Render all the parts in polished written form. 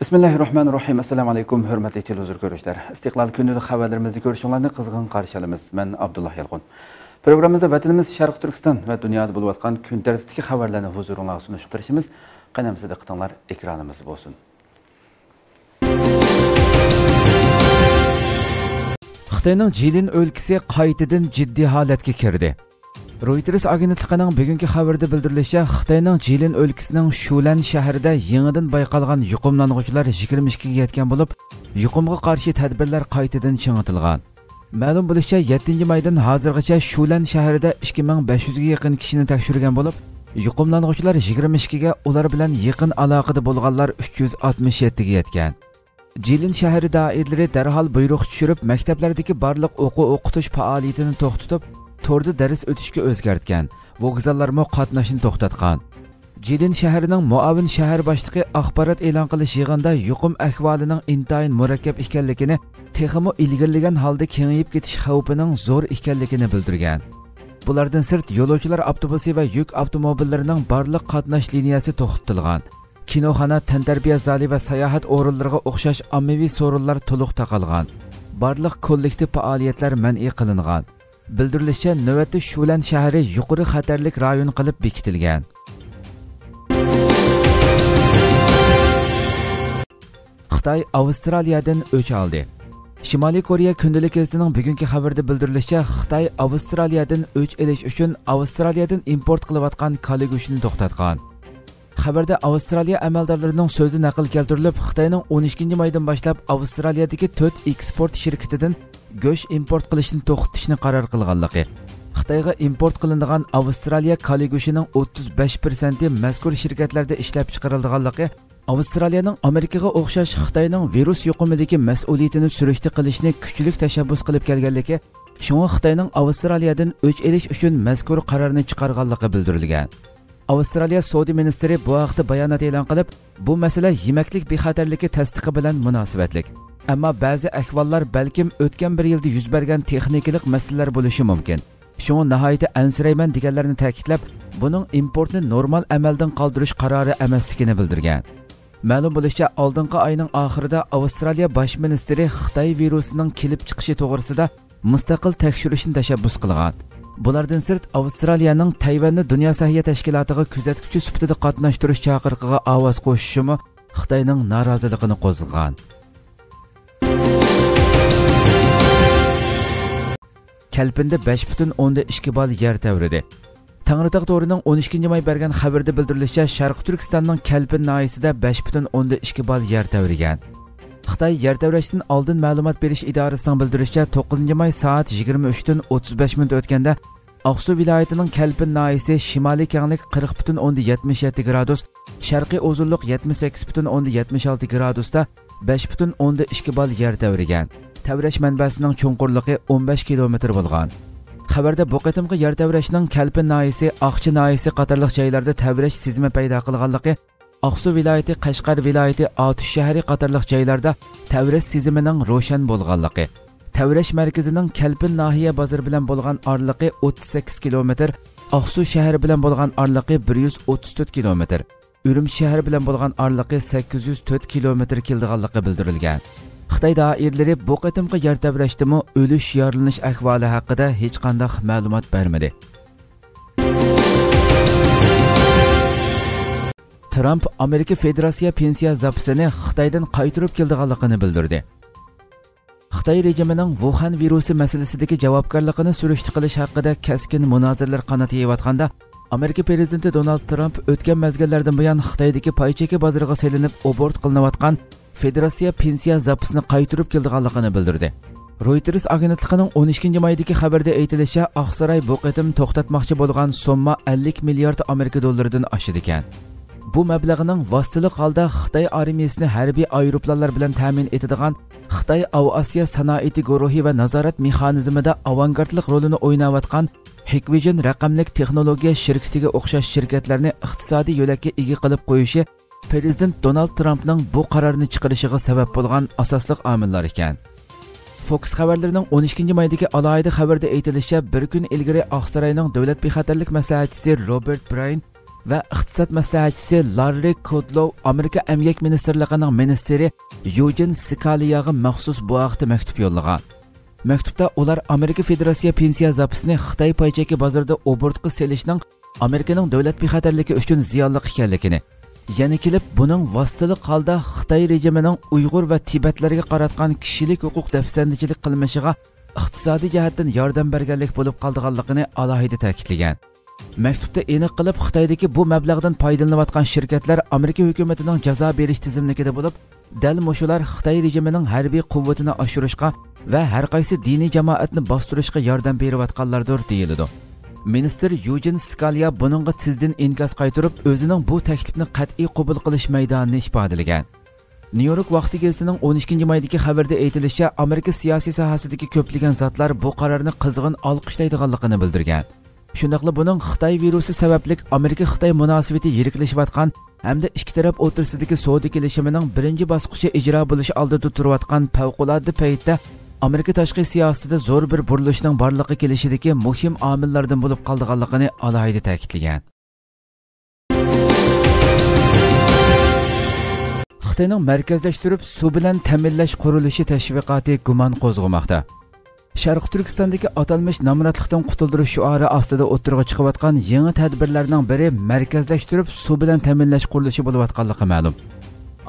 Bismillahirrahmanirrahim. Assalamu alaykum, hörmətli televizor görüşlər. İstiqlal günlük xəbərlərimizi görüşünlərni qızğın qarşı alırıq. Mən Abdullah Yalqın. Proqramımızda vətənimiz Şərq Türkistan və dünyada bulub atqan gün tərtibdəki xəbərlərini huzurunuzda sunuşdurışımız qənəmizdə diqqətinizlər ekranımız olsun. Xitayning Jilin o'lkasi qaytadan jiddiy holatga kirdi. Reuters agentligining bugungi xabarida bildirilishicha, Xitoyning Jilin o'lkasining Shulan shahrida yangidan bayqalgan yuqumlanuvchilar 22 ga yetgan bo'lib, yuqumga qarshi tadbirlar qaytadan ching'itilgan. Ma'lum bo'lishicha, 7-maydan hozirgacha Shulan shahrida 2500 ga yaqin kishini tekshirgan bo'lib, yuqumlanuvchilar 22 ga, ular bilan yaqin aloqada bo'lganlar 367 ga yetgan. Jilin shahri doiralari darhol buyruq tushirib, maktablardagi barliq o'quv-o'qitish faoliyatini to'xtatib, torda dars o'tishga o'zgartgan, vokzallarmo qatnashni to'xtatgan. Jilin shahrining muavin shahar boshlig'i axborot e'lon qilish yig'inida yuqum ahvolining intayin murakkab ekanligini, texmo ilgirlagan holda kengayib ketish xavfining zo'r ekanligini bildirgan. Bulardan sirt yo'lovchilar avtobusi va yuk avtomobillarining barliq qatnash liniyasi to'xtatilgan. Kinoxona, tantarbiya zali va sayohat o'rinlariga o'xshash ommaviy so'rinlar to'liq taqalgan. Barliq kollektiv faoliyatlar man'iy qilingan. Bildirilishicha, navbatda Shulan shahri yuqori xatarlik rayon qilib bekitilgan. Xitoy Avstraliyadan o'ch oldi. Shimoliy Koreya kundalik gazetining bugungi xabarida bildirilishicha, Xitoy Avstraliyadan o'ch olish uchun Avstraliyadan import qilayotgan koli go'shtini to'xtatgan. Xabarda Avstraliya amaldorlarining so'zi naql keltirilib, Xitoyning 12-maydan boshlab Avstraliyadagi 4 eksport shirkatidan go'sht import qilishni to'xtatishni qaror qilganligi. Xitoyga import qilinadigan Avstraliya koli go'shtining 35% mazkur shirkatlarda ishlab chiqarilganligi, Avstraliyaning Amerikaga o'xshash Xitoyning virus yuqumidagi mas'uliyatini surishti qilishni kuchli tashabbus qilib kelganligi, shunga Xitoyning Avstraliyadan o'ch olish uchun mazkur qarorni chiqarganligi bildirilgan. Avstraliya Savdo ministri bu haqda bayonot e'lon qilib, bu masala yemaklik bexatarligi tasdiqi bilan munosabatlik. Ammo ba'zi ahvollar balkim o'tgan bir yilda yuz bergan texnikalik masalalar bo'lishi mumkin. Shunga nihoyatda ansirayman deganlarni ta'kidlab, buning importni normal amaldan qoldirish qarori emasligini bildirgan. Ma'lum bo'lishicha, oldingi oyning oxirida Avstraliya bosh ministri Xitoy virusining kelib chiqishi to'g'risida mustaqil tekshirishni tashabbus qilgan. Bulardan sirt Avstraliyaning Tayvanni Dunyo sahiyat tashkilotiga kuzatuvchi sifatida qatnashtirish chaqiriqiga ovoz qo'shishimi Xitoyning noroziligini qo'zg'agan. Kalpinda 5.2 ball yer tavridi. Tangritog to'rining 12-may bergan xabarda bildirilishicha, Sharq Turkistonning Kalpin noyasida 5.2 ball yer tavrigan. Xitoy yer tavrashdan oldin ma'lumot berish idorasining bildirishicha, 9-may soat 23:35 o'tganda Aqsu viloyatining Kalpin noyasi shimoliy kenglik 40.77 gradus, sharqiy uzunlik 78.76 gradusda 5.2 ball yer tavrigan. Tavrash manbasining cho'nqurligi 15 kilometr bo'lgan. Xabarda bu qatimqi yer tavrashning Kalpin noyasi, Aqchi noyasi qatorliq joylarda tavrash sezimi paydo qilganligi, Aqsu viloyati, Qashqar viloyati, Otish shahri qatorliq joylarda tavrash sezimining ro'shan bo'lganligi, tavrash markazining Kalpin nahiya bozori bilan bo'lgan orliqi 38 kilometr, Aqsu shahri bilan bo'lgan orliqi 134 kilometr, Urumchi shahri bilan bo'lgan orliqi 804 kilometr keldiganligi bildirilgan. Xitoy doiralari bu qatimqi yer tavrashdimi o'lish yorlanish ahvoli haqida hech qanday ma'lumot bermadi. Trump Amerika Federatsiya pensiya zapisini Xitoydan qaytarib kelganligini bildirdi. Xitoy rejimining Wuhan virusi masalasidagi javobgarligini surishti qilish haqida kaskin munozaralar qanot yeyotganda, Amerika prezidenti Donald Trump o'tgan mezgillardan buyon Xitoydagi paycheki bozoriga selinib abort qilinayotgan Federatsiya pensiya zapisini qaytarib kelganligini bildirdi. Reuters agentligining 12-maydagi xabarda aytilishicha, Oqsaroy bu qatim to'xtatmoqchi bo'lgan summa 50 milliard Amerika dollaridan oshadi ekan. Bu mablag'ning vositalik holda Xitoy armiyasini harbiy aeroplanlar bilan ta'min etadigan Xitoy Avo-Asiya sanoati guruhi va nazorat mexanizmida avangardlik rolini o'ynayotgan Hikvision raqamlik texnologiya shirkatiga o'xshash shirkatlarni iqtisodiy yo'lakka ega qilib qo'yishi Prezident Donald Trumpning bu qarorni chiqarishiga sabab bo'lgan asosli omillar ekan. Fox xabarlarining 12-maydagi alohida xabarda aytilishicha, bir kun ilgari Oqsaroyning davlat bexatarlik maslahatchisi Robert Bryan va iqtisod maslahatchisi Larry Kudlow Amerika Emgak Ministerligining ministri Eugene Scalia'ga maxsus bu haqda maktub yo'llagan. Maktubda ular Amerika Federatsiya pensiya zapisini Xitoy paycheki bozorida obortga selishning Amerikaning davlat bexatarligi uchun ziyonli ekanligini, yana kelib buning vositalik holda Xitoy rejimining Uyg'ur va Tibetlarga qaratgan kishilik huquq dafsandichilik qilmishiga iqtisodiy jihatdan yordam berganlik bo'lib qolganligini alohida ta'kidlagan. Maktubda aniq qilib Xitoydagi bu mablag'dan foydalanayotgan shirkatlar Amerika hukumatining jazo berish tizimligida bo'lib, dal mushular Xitoy rejimining harbiy quvvatini oshirishga va har qaysi diniy jamoatni bostirishga yordam berayotganlardir deyiladi. Minister Eugene Scalia buningga tezdan inkos qaytarib, o'zining bu taklifni qat'iy qabul qilish maydonini ifodalagan. New York vaqti gazetining 12-maydagi xabarda aytilishicha, Amerika siyosiy sohasidagi ko'plagan zotlar bu qarorni qizg'in olqishlaydiganligini bildirgan. Shundaqla buning Xitoy virusi sababli Amerika-Xitoy munosabati yiriklashayotgan hamda ikki taraf o'rtasidagi savdo kelishimining birinchi bosqichi ijro bo'lishi oldida turayotgan favqulodda paytda Amerika tashqi siyosatida zo'r bir burilishning borligi kelishidagi muhim omillardan bo'lib qolganligini alohida ta'kidlagan. Xitoyning markazlashtirib suv bilan ta'minlash qurilishi tashviqoti gumon qo'zg'amoqda. Sharq Turkistondagi atalmish nomrodlikdan qutuldirish shiori ostida o'tirg'a chiqayotgan yangi tadbirlarning biri markazlashtirib suv bilan ta'minlash qurilishi bo'layotganligi ma'lum.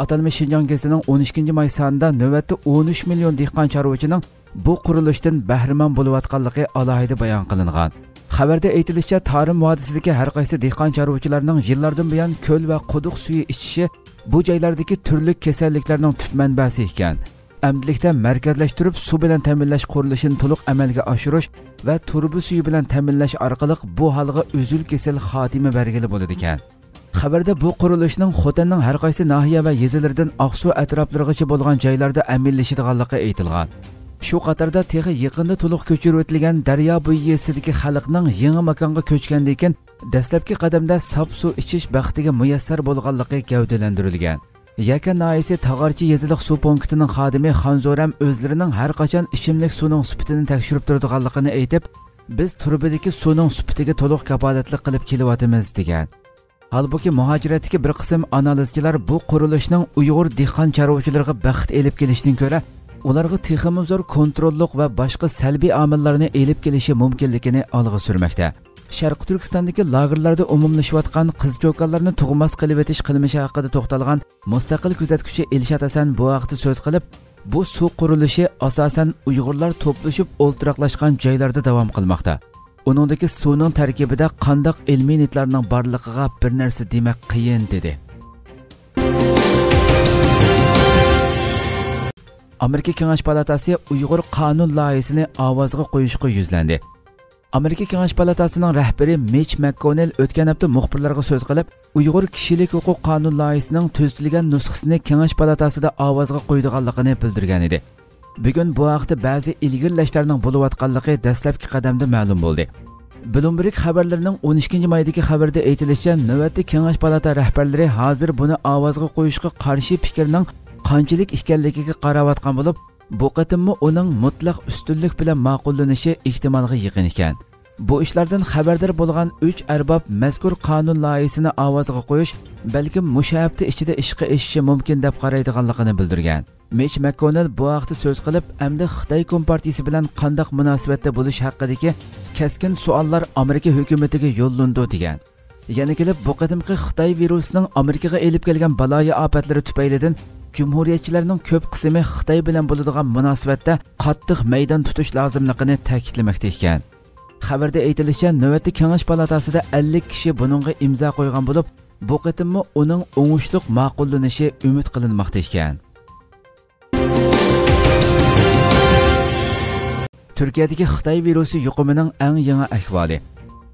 Atalmish Xinjiang gazetining 12-may sonida navbatda 13 million dehqon chorvachining bu qurilishdan bahramand bo'layotganligi alohida bayon qilingan. Xabarda aytilishicha, Tarim vodisidagi har qaysi dehqon chorvachilarning yillardan buyon ko'l va quduq suvi ichishi bu joylardagi turli kasalliklarning tub manbasi ekan. Amdilikda markazlashtirib suv bilan ta'minlash qurilishini to'liq amalga oshirish va turbi suvi bilan ta'minlash orqali bu holga uzul kesal xotima bergili bo'ladi ekan. Xabarda bu qurilishning Xotanning har qaysi nahiya va yezilaridan Oqsuv atroflarigacha bo'lgan joylarda amallashidiganligi aytilgan. Shu qatorda texi yaqinda to'liq ko'chirib o'tilgan daryo bo'yi yesidagi xalqning yangi makonga ko'chgandan keyin dastlabki qadamda sof suv ichish baxtiga muyassar bo'lganligi gavdalantirilgan. Yakan naisi Tag'archi yezilik suv punktining xodimi Xanzoram o'zlarining har qachon ichimlik suvning sifatini tekshirib turadiganligini aytib, biz turbidagi suvning sifatiga to'liq kafolatlik qilib kelyapmiz degan. Halbuki muhojiratdagi bir qism analizchilar bu qurilishning Uyg'ur dehqon chorvachilariga baxt elib kelishdan ko'ra, ularga texmi zo'r kontrollik va boshqa salbiy omillarni elib kelishi mumkinligini olg'a surmoqda. Sharq Turkistondagi lagerlarda umumlashayotgan qiz-cho'kanlarni tug'mas qilib etish qilmishi haqida to'xtalgan mustaqil kuzatuvchi Elshad Hasan bu vaqtda so'z qilib, bu suv qurilishi asosan Uyg'urlar to'plashib o'ltiraqlashgan joylarda davom qilmoqda. Uningdagi suvning tarkibida qandoq ilmiy nitlarning borligiga bir narsa demak qiyin dedi. Amerika Kengash palatasi Uyg'ur qonun loyihasini ovozga qo'yishga yuzlandi. Amerika Kengash palatasining rahbari Mitch McConnell o'tgan hafta muxbirlarga so'z qilib, Uyg'ur kishilik huquq qonun loyihasining tuzilgan nusxasini Kengash palatasida ovozga qo'ydiganligini bildirgan edi. Bugun bu haqda ba'zi ilgirlashlarning bo'layotganligi dastlabki qadamda ma'lum bo'ldi. Bloomberg xabarlarining 12-maydagi xabarda aytilishicha, navbatda Kengash palata rahbarlari hozir buni ovozga qo'yishga qarshi fikrning qanchalik ekanligiga qarayotgan bo'lib, bu qatimmi uning mutlaq ustunlik bilan ma'qullanishi ehtimolga yaqin ekan. Bu ishlardan xabardor bo'lgan 3 arbob mazkur qonun loyihasini ovozga qo'yish balkim mushabda ichida ishga eshishi mumkin deb qaraydiganligini bildirgan. Mitch McConnell bu haqda so'z qilib, hamda Xitoy Kompartiyasi bilan qanday munosabatda bo'lish haqidagi keskin savollar Amerika hukumatiga yo'llandi degan. Yana kelib, bu qadimgi Xitoy virusining Amerikaga elib kelgan baloyi ofatlari tufaylidan Cumhuriyetçilerinin ko'p qismi Xitoy bilan bo'ladigan munosabatda qattiq maydon tutish lozimligini ta'kidlamoqda ekan. Xabarda aytilishicha, navbatda Kengash palatasida 50 kishi buningga imzo qo'ygan bo'lib, bu qatimmi uning o'ngishliq ma'qullanishi umid qilinmoqda ekan. Turkiyadagi Xitoy virusi yuqumining eng yangi ahvoli.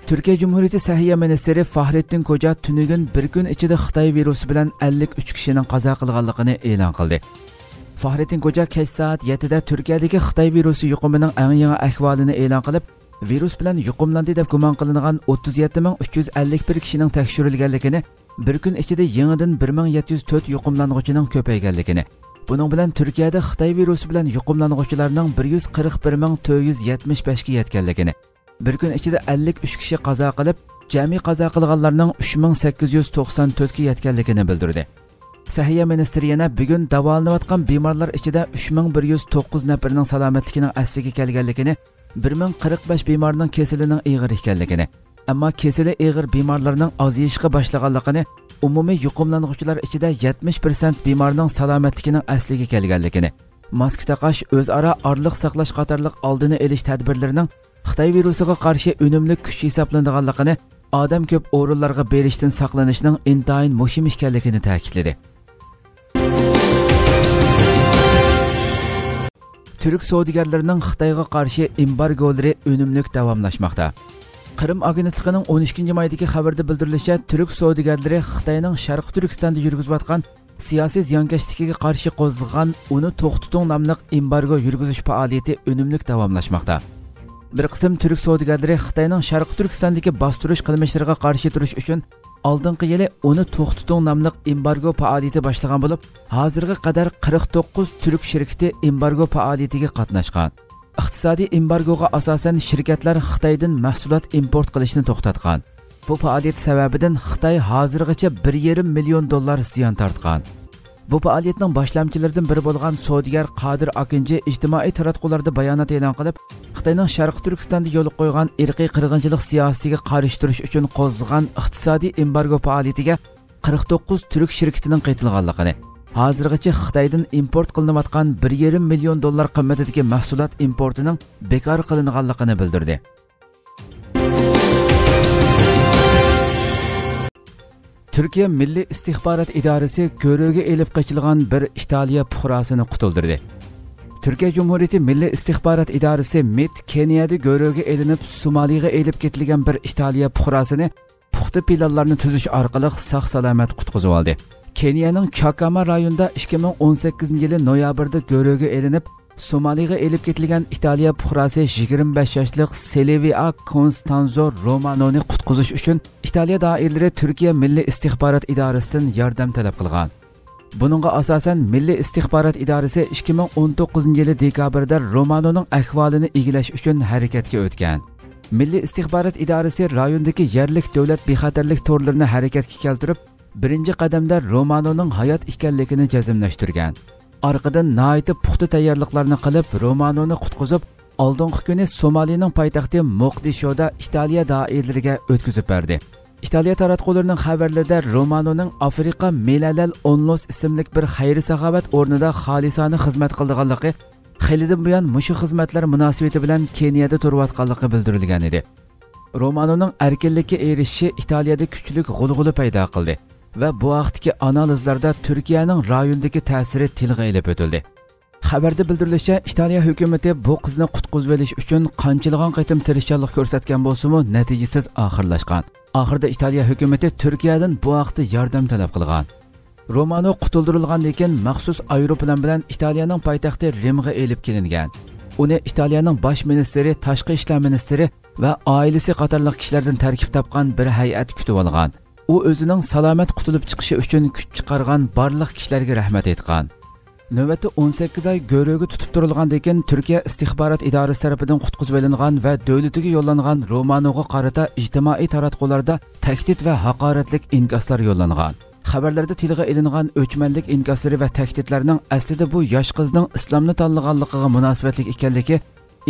Türkiye Cumhuriyeti Səhiyyə Ministeri Fahrettin Koca tünügün bir gün içinde Xitoy virusi bilan 53 kişinin qazo qilganligini e'lon qildi. Fahrettin Koca kech soat 7da Turkiyadagi Xitoy virusi yuqumining eng yangi ahvolini e'lon qilib, virus bilan yuqumlandi deb gumon qilingan 37351 kishining tekshirilganligini, bir kun ichida yangidan 1704 yuqumlanuvchining ko'payganligini, buning bilan Turkiyada Xitoy virusi bilan yuqumlanuvchilarning 141475 ga yetganligini, Bir kun ichida 53 kishi qazo qilib, jami qazo qilganlarning 3894 ga yetganligini bildirdi. Səhiyyə ministri yana bugun davolanayotgan bemorlar ichida 3109 nafarining salomatligining asliga kelganligini, 1045 bemorning kesilining og'ir ekanligini, ammo kesili og'ir bemorlarning ozayishga boshlaganligini, umumiy yuqumlanuvchilar ichida 70% bemorning salomatligining asliga kelganligini, maska taqash, o'zaro orliq saqlash qatorliq oldini olish tadbirlarining Xitoy virusiga qarshi unumli kuch hisoblanadiganligini, odam ko'p o'rinlarga berishdan saqlanishning intayin muhim ekanligini ta'kidladi. Türk savdogarlarining Xitoyga qarshi embargolari unumli davomlashmoqda. Qrim agentligining 12-maydagi xabarda bildirilishicha, Türk savdogarlari Xitoyning Sharq Turkistonda yurgizayotgan siyosiy ziyonkashligiga qarshi qo'zg'agan uni to'xtating nomli embargo yurgizish faoliyati unumli davomlashmoqda. Bir qism Türk savdogarlari Xitoyning Sharq Turkistondagi bostirish qilmishlariga qarshi turish uchun oldingi yili uni to'xtating nomli embargo faoliyati boshlagan bo'lib, hozirga qadar 49 turk shirkati embargo faoliyatiga qatnashgan. Iqtisodiy embargoga asosan shirkatlar Xitoydan mahsulot import qilishni to'xtatgan. Bu faoliyat sababidan Xitoy hozirgacha 1,5 million dollar ziyon tortgan. Bu faoliyatning boshlamchilaridan biri bo'lgan savdogar Qodir Akinji ijtimoiy taratqularda bayonot e'lon qilib, Xitoyning Sharq Turkistonda yo'l qo'ygan irqiy qirg'inchilik siyosatiga qarshi turish uchun qo'zg'agan iqtisodiy embargo faoliyatiga 49 turk shirkatining qaytilganligini, hozirgacha Xitoydan import qilinayotgan 1,5 million dollar qimmatidagi mahsulot importining bekor qilinganligini bildirdi. Türkiye Milliy istihbarat idorasi ko'ruvga elib qochilgan bir Italiya fuqarosini qutuldirdi. Türkiye Cumhuriyeti Milliy istihbarat idorasi MIT Keniyada ko'ruvga elinib Somaliga elib ketilgan bir Italiya fuqarosini puxta planlarni tuzish orqali sog'-salomat qutqizib oldi. Keniyaning Chakama rayonida 2018-yili noyabrda ko'ruvga elinib Somaliga elib ketilgan Italiya fuqarosi 25 yoshli Silvia Constanzo Romanoni qutqizish uchun Italiya doiralari Türkiye Milliy istihbarat idorasidan yordam talab qilgan. Buningga asosan Milliy istihbarat idorasi 2019-yili dekabrda Romanoning ahvolini egilash uchun harakatga o'tgan. Milliy istihbarat idorasi rayondagi yerlik davlat bexatarlik torlarini harakatga keltirib, birinchi qadamda Romanoning hayot ekanligini jazmlashtirgan. Arqadan nihoyatda puxta tayyorliklarni qilib, Romanoni qutqizib, oldingi kuni Somalining poytaxti Moqdishoda Italiya doiralariga o'tkazib berdi. Italiya taratqullarining xabarlarida Romanoning Afrika Melalal Onlos ismli bir xayri saxovat o'rnida xolisona xizmat qilganligi, xilidan buyon mushu xizmatlar munosabati bilan Keniyada turayotganligi bildirilgan edi. Romanoning erkinlikka erishishi Italiyada kuchli g'ulg'ula paydo qildi va bu vaqtdagi analizlarda Turkiyaning rayondagi ta'siri tilga ilib o'tildi. Xabarda bildirilishicha, Italiya hukumati bu qizni qutqizib olish uchun qanchilgan qaytim tirishchilik ko'rsatgan bo'lsa-mu, natijasiz oxirlashgan. Oxirida Italiya hukumati Turkiyadan bu vaqtda yordam talab qilgan. Romano qutuldirilgandan keyin maxsus aeroplan bilan Italiyaning poytaxti Rimga elib kelingan. Uni Italiyaning bosh ministri, tashqi ishlar ministri va oilasi qatorliq kishilardan tarkib topgan bir hay'at kutib olgan. U o'zining salomat qutulib chiqishi uchun kuch chiqargan barliq kishilarga rahmat aytgan. Navbatda 18 oy ko'ruvga tutib turilgandan keyin Turkiya istihbarat idorasi tomonidan qutqizib olingan va davlatiga yo'llangan Romanoga qarata ijtimoiy taratqularda tahdid va haqoratlik inkoslar yo'llangan. Xabarlarda tilga ilingan o'chmanlik inkoslari va tahdidlarning aslida bu yosh qizning islomni tanlaganligiga munosabatli ekanligi,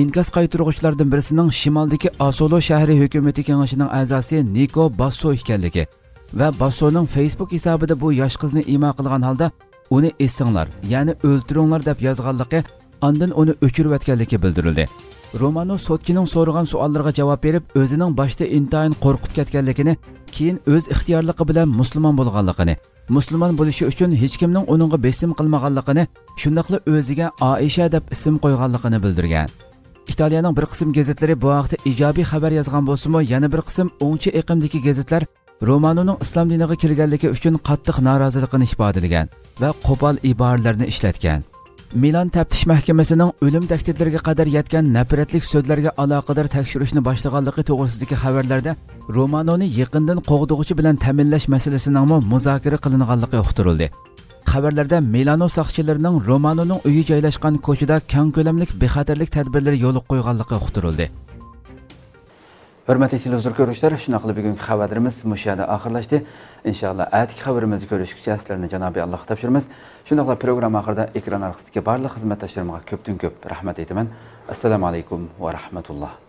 inkos qaytaruvchilardan birisining shimoldagi Asolo shahri hukumati kengashining a'zosi Niko Basso ekanligi va Bassoning Facebook hisobida bu yosh qizni imo qilgan holda uni esinglar, ya'ni o'ltiringlar deb yozganligi, ondan uni o'chirib o'tganligi bildirildi. Romano sotchining so'ragan savollariga javob berib, o'zining boshda intayin qo'rqib ketganligini, keyin o'z ixtiyorligi bilan musulmon bo'lganligini, musulmon bo'lishi uchun hech kimning uningga besim qilmaganligini, shundaqla o'ziga Aisha deb ism qo'yganligini bildirgan. Italiyaning bir qism gazetlari bu vaqtda ijobiy xabar yozgan bo'lsa-mu, yana bir qism o'ngchi iqimdagi gazetlar Romanoning islom diniga kirganligi uchun qattiq noroziligini ifodalagan va qo'pol iboralarni ishlatgan. Milan taftish mahkamasining o'lim tahdidlariga qadar yetgan nafratlik so'zlarga aloqador tekshirishni boshlaganligi to'g'risidagi xabarlarda Romanoni yaqindan qo'g'dug'ichi bilan ta'minlash masalasining muzokara qilinganligi uqtirildi. Xabarlarda Milano soqchilarining Romanoning uyi joylashgan ko'chada keng ko'lamli bexatarlik tadbirlari yo'l qo'yganligi uqtirildi. Hürmetli televizyon görüşler, şunaqlı bugünkü xabarlarımız müşahede ahırlaştı. İnşallah ayetki xabarımızı görüşükçe sizlerine Cenab-ı Allah'a tapşırmaz. Şunaqla program ahırda ekran arkasındaki barlıq hizmetdaşlarıma köptün köp rahmet eytimen. Assalamu alaikum ve rahmetullah.